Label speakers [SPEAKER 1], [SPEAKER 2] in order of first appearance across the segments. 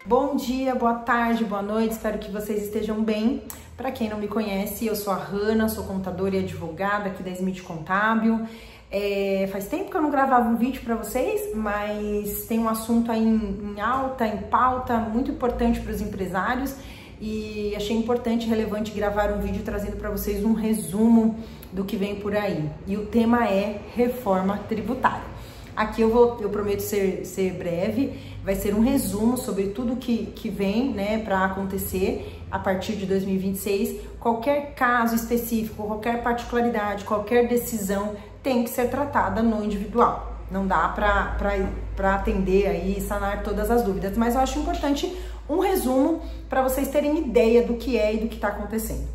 [SPEAKER 1] Bom dia, boa tarde, boa noite, espero que vocês estejam bem. Para quem não me conhece, eu sou a Hanna, sou contadora e advogada aqui da Smith Contábil. Faz tempo que eu não gravava um vídeo para vocês, mas tem um assunto aí em alta, em pauta, muito importante para os empresários e achei importante e relevante gravar um vídeo trazendo para vocês um resumo do que vem por aí. E o tema é reforma tributária. Aqui eu prometo ser breve, vai ser um resumo sobre tudo que vem, né, para acontecer a partir de 2026. Qualquer caso específico, qualquer particularidade, qualquer decisão tem que ser tratada no individual. Não dá para atender aí e sanar todas as dúvidas, mas eu acho importante um resumo para vocês terem ideia do que é e do que está acontecendo.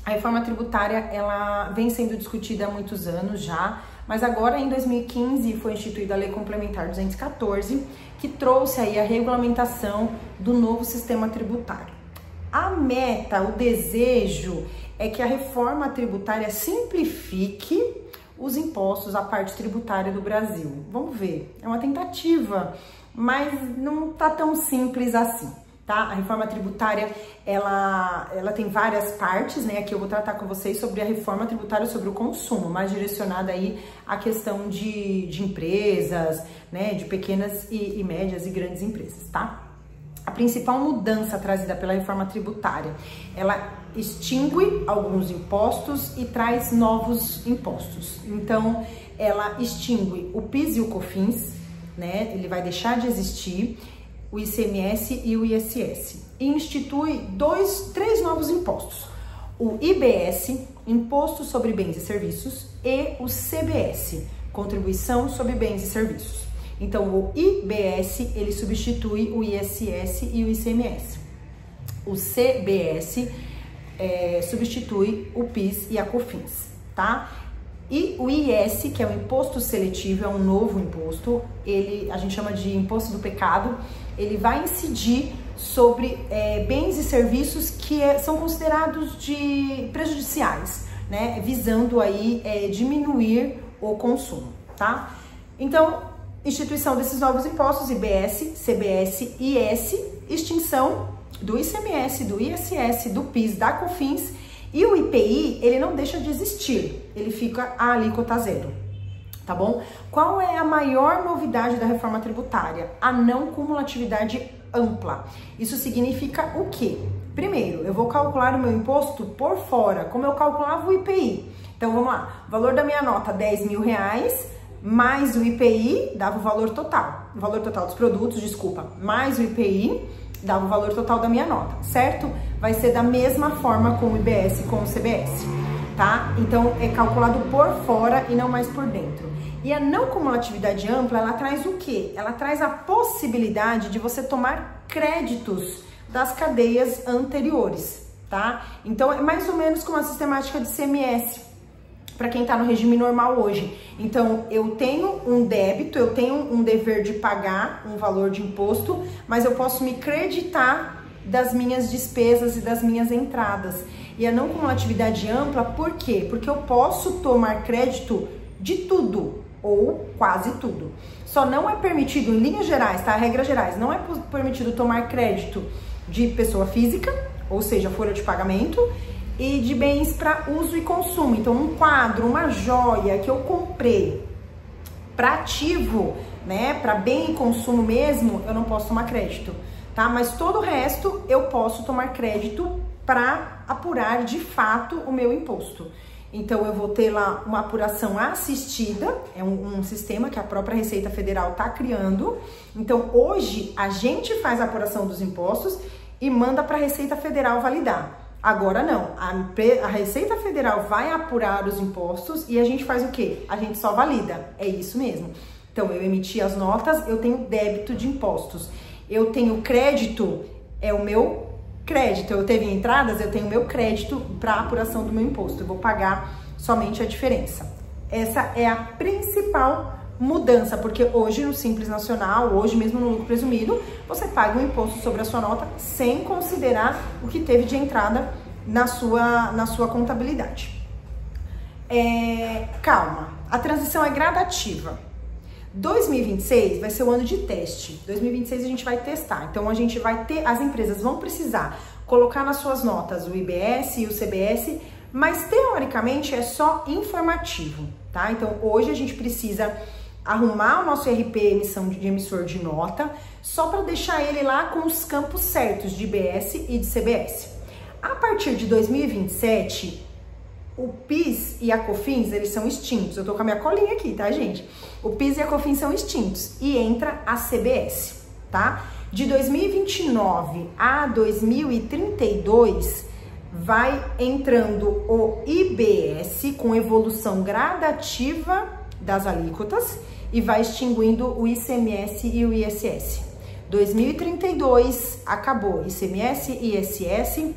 [SPEAKER 1] A reforma tributária, ela vem sendo discutida há muitos anos já, mas agora em 2015 foi instituída a Lei Complementar 214, que trouxe aí a regulamentação do novo sistema tributário. A meta, o desejo é que a reforma tributária simplifique os impostos, a parte tributária do Brasil. Vamos ver, é uma tentativa, mas não tá tão simples assim. Tá? A reforma tributária, ela tem várias partes, né? Aqui eu vou tratar com vocês sobre a reforma tributária sobre o consumo, mais direcionada aí à questão de empresas, né? De pequenas e médias e grandes empresas, tá? A principal mudança trazida pela reforma tributária, ela extingue alguns impostos e traz novos impostos. Então, ela extingue o PIS e o COFINS, né? Ele vai deixar de existir, o ICMS e o ISS, e institui três novos impostos: o IBS, Imposto sobre Bens e Serviços, e o CBS, Contribuição sobre Bens e Serviços. Então, o IBS, ele substitui o ISS e o ICMS. O CBS substitui o PIS e a COFINS, tá? E o IS, que é o Imposto Seletivo, é um novo imposto, a gente chama de Imposto do Pecado, ele vai incidir sobre bens e serviços que são considerados prejudiciais, né? Visando aí diminuir o consumo, tá? Então, instituição desses novos impostos, IBS, CBS, IS, extinção do ICMS, do ISS, do PIS, da COFINS, e o IPI, ele não deixa de existir, ele fica a alíquota zero, tá bom? Qual é a maior novidade da reforma tributária? A não cumulatividade ampla. Isso significa o quê? Primeiro, eu vou calcular o meu imposto por fora, como eu calculava o IPI. Então, vamos lá, o valor da minha nota, R$10.000, mais o IPI, dava o valor total dos produtos, desculpa, mais o IPI, dava o valor total da minha nota, certo? Vai ser da mesma forma com o IBS e com o CBS, tá? Então, é calculado por fora e não mais por dentro. E a não cumulatividade ampla, ela traz o quê? Ela traz a possibilidade de você tomar créditos das cadeias anteriores, tá? Então, é mais ou menos como a sistemática de CMS, para quem está no regime normal hoje. Então, eu tenho um débito, eu tenho um dever de pagar um valor de imposto, mas eu posso me creditar das minhas despesas e das minhas entradas. E a não cumulatividade ampla, por quê? Porque eu posso tomar crédito de tudo, ou quase tudo. Só não é permitido, em linhas gerais, tá? Regras gerais, não é permitido tomar crédito de pessoa física, ou seja, folha de pagamento, e de bens para uso e consumo. Então, um quadro, uma joia que eu comprei para ativo, né, para bem e consumo mesmo, eu não posso tomar crédito, tá? Mas todo o resto eu posso tomar crédito para apurar de fato o meu imposto. Então, eu vou ter lá uma apuração assistida, é um sistema que a própria Receita Federal está criando. Então, hoje, a gente faz a apuração dos impostos e manda para a Receita Federal validar. Agora não, a Receita Federal vai apurar os impostos e a gente faz o quê? A gente só valida, é isso mesmo. Então, eu emiti as notas, eu tenho débito de impostos. Eu tenho crédito, é o meu crédito. Eu teve entradas, eu tenho meu crédito para apuração do meu imposto. Eu vou pagar somente a diferença. Essa é a principal mudança, porque hoje no Simples Nacional, hoje mesmo no lucro presumido, você paga um imposto sobre a sua nota sem considerar o que teve de entrada na sua contabilidade. Calma, a transição é gradativa. 2026 vai ser o ano de teste. 2026 a gente vai testar. Então a gente vai ter, as empresas vão precisar colocar nas suas notas o IBS e o CBS, mas teoricamente é só informativo, tá? Então hoje a gente precisa arrumar o nosso RP emissão de emissor de nota, só para deixar ele lá com os campos certos de IBS e de CBS. A partir de 2027, o PIS e a COFINS, eles são extintos. Eu tô com a minha colinha aqui, tá, gente? O PIS e a COFINS são extintos e entra a CBS, tá? De 2029 a 2032, vai entrando o IBS com evolução gradativa das alíquotas e vai extinguindo o ICMS e o ISS. 2032 acabou ICMS e ISS,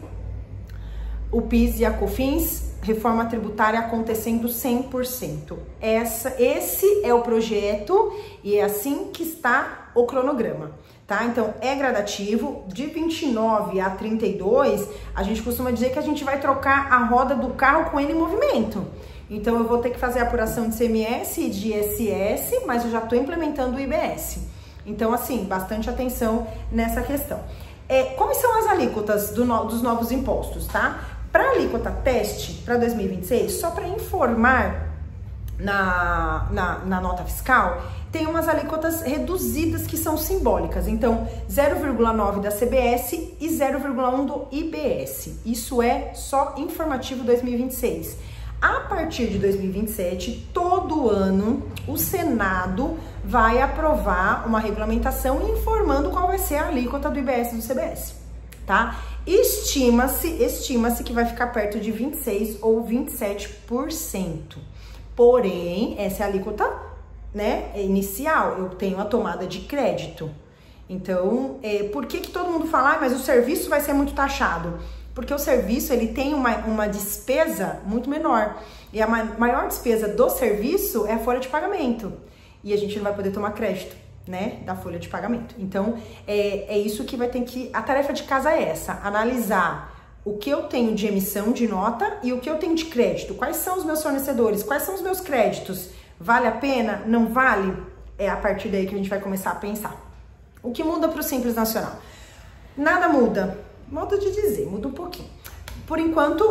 [SPEAKER 1] o PIS e a COFINS, reforma tributária acontecendo 100%. Esse é o projeto e é assim que está o cronograma, tá? Então é gradativo, de 29 a 32, a gente costuma dizer que a gente vai trocar a roda do carro com ele em movimento. Então eu vou ter que fazer a apuração de ICMS e de ISS, mas eu já estou implementando o IBS. Então assim, bastante atenção nessa questão. Quais são as alíquotas dos novos impostos, tá? Para a alíquota teste para 2026, só para informar na nota fiscal, tem umas alíquotas reduzidas que são simbólicas. Então, 0,9 da CBS e 0,1 do IBS. Isso é só informativo 2026. A partir de 2027, todo ano, o Senado vai aprovar uma regulamentação informando qual vai ser a alíquota do IBS e do CBS, tá? Estima-se que vai ficar perto de 26% ou 27%. Porém, essa é a alíquota, né, inicial. Eu tenho a tomada de crédito. Então, por que todo mundo fala, mas o serviço vai ser muito taxado? Porque o serviço, ele tem uma despesa muito menor. E a maior despesa do serviço é a folha de pagamento. E a gente não vai poder tomar crédito, né, da folha de pagamento. Então, é isso que vai ter que... A tarefa de casa é essa, analisar o que eu tenho de emissão de nota e o que eu tenho de crédito. Quais são os meus fornecedores? Quais são os meus créditos? Vale a pena? Não vale? É a partir daí que a gente vai começar a pensar. O que muda para o Simples Nacional? Nada muda. Modo de dizer, muda um pouquinho. Por enquanto,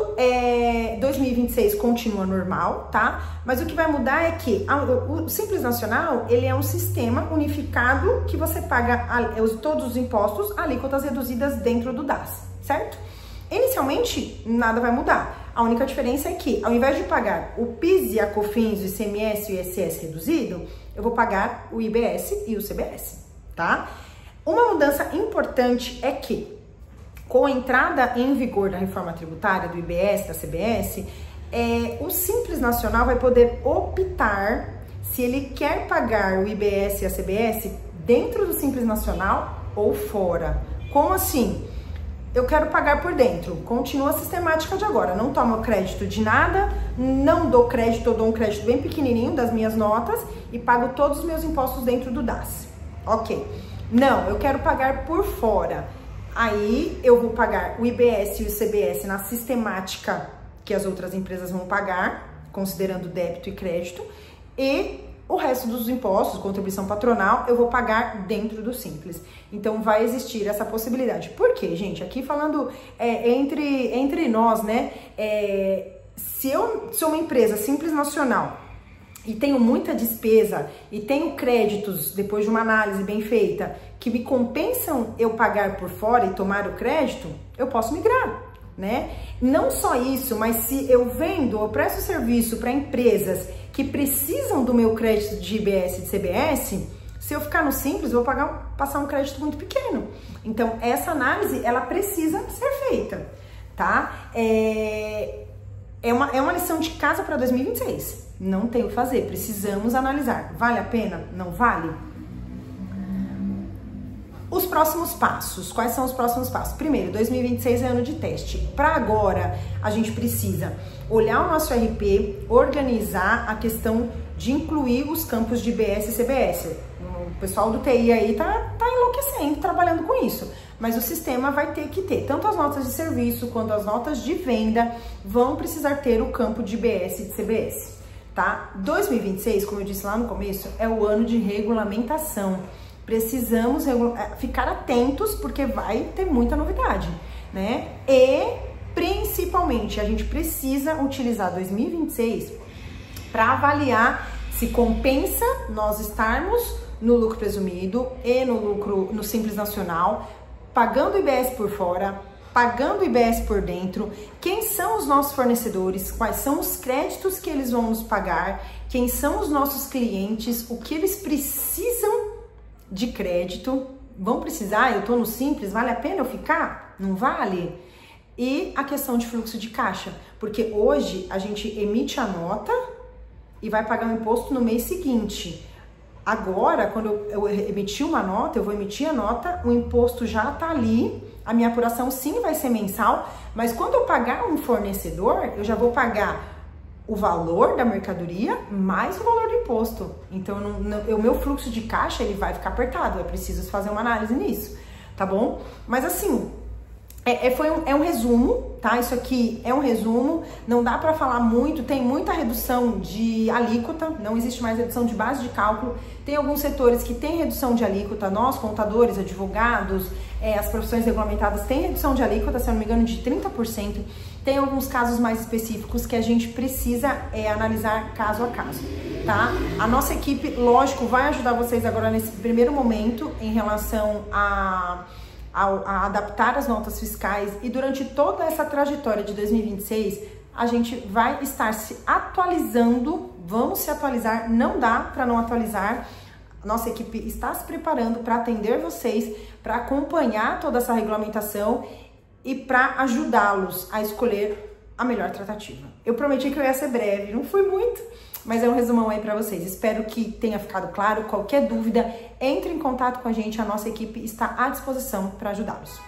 [SPEAKER 1] 2026 continua normal, tá? Mas o que vai mudar é que o Simples Nacional, ele é um sistema unificado que você paga todos os impostos, alíquotas reduzidas dentro do DAS, certo? Inicialmente, nada vai mudar. A única diferença é que, ao invés de pagar o PIS e a COFINS, o ICMS e o ISS reduzido, eu vou pagar o IBS e o CBS, tá? Uma mudança importante é que, com a entrada em vigor da reforma tributária, do IBS, da CBS, o Simples Nacional vai poder optar se ele quer pagar o IBS e a CBS dentro do Simples Nacional ou fora. Como assim? Eu quero pagar por dentro. Continua a sistemática de agora. Não tomo crédito de nada, não dou crédito, eu dou um crédito bem pequenininho das minhas notas e pago todos os meus impostos dentro do DAS. Ok. Não, eu quero pagar por fora. Aí eu vou pagar o IBS e o CBS na sistemática que as outras empresas vão pagar, considerando débito e crédito, e o resto dos impostos, contribuição patronal, eu vou pagar dentro do Simples. Então vai existir essa possibilidade. Por quê, gente? Aqui falando entre nós, né? Se eu sou uma empresa Simples Nacional e tenho muita despesa e tenho créditos, depois de uma análise bem feita, que me compensam eu pagar por fora e tomar o crédito, eu posso migrar, né? Não só isso, mas se eu presto serviço para empresas que precisam do meu crédito de IBS e de CBS, se eu ficar no Simples, eu vou passar um crédito muito pequeno. Então, essa análise, ela precisa ser feita, tá? É uma lição de casa para 2026. Não tem o que fazer, precisamos analisar. Vale a pena? Não vale? Os próximos passos, quais são os próximos passos? Primeiro, 2026 é ano de teste. Para agora, a gente precisa olhar o nosso RP, organizar a questão de incluir os campos de IBS e CBS. O pessoal do TI aí tá enlouquecendo, trabalhando com isso. Mas o sistema vai ter que ter, tanto as notas de serviço quanto as notas de venda vão precisar ter o campo de IBS e de CBS. tá? 2026, como eu disse lá no começo, é o ano de regulamentação. Precisamos ficar atentos porque vai ter muita novidade, né? E principalmente a gente precisa utilizar 2026 para avaliar se compensa nós estarmos no lucro presumido e no Simples Nacional, pagando IBS por fora, pagando IBS por dentro, quem são os nossos fornecedores, quais são os créditos que eles vão nos pagar, quem são os nossos clientes, o que eles precisam de crédito, vão precisar, eu tô no Simples, vale a pena eu ficar? Não vale? E a questão de fluxo de caixa, porque hoje a gente emite a nota e vai pagar o imposto no mês seguinte. Agora, quando eu emitir uma nota, eu vou emitir a nota, o imposto já tá ali, a minha apuração sim vai ser mensal, mas quando eu pagar um fornecedor, eu já vou pagar o valor da mercadoria mais o valor do imposto. Então, o meu fluxo de caixa, ele vai ficar apertado, eu preciso fazer uma análise nisso, tá bom? Mas assim, é um resumo, tá? Isso aqui é um resumo, não dá para falar muito, tem muita redução de alíquota, não existe mais redução de base de cálculo, tem alguns setores que tem redução de alíquota, nós, contadores, advogados, as profissões regulamentadas têm redução de alíquota, se eu não me engano, de 30%, tem alguns casos mais específicos que a gente precisa analisar caso a caso, tá? A nossa equipe, lógico, vai ajudar vocês agora nesse primeiro momento em relação a adaptar as notas fiscais e durante toda essa trajetória de 2026, a gente vai estar se atualizando, vamos se atualizar, não dá para não atualizar. A nossa equipe está se preparando para atender vocês, para acompanhar toda essa regulamentação e para ajudá-los a escolher a melhor tratativa. Eu prometi que eu ia ser breve, não fui muito, mas é um resumão aí para vocês. Espero que tenha ficado claro. Qualquer dúvida, entre em contato com a gente. A nossa equipe está à disposição para ajudá-los.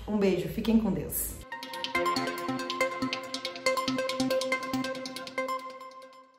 [SPEAKER 1] Um beijo, fiquem com Deus.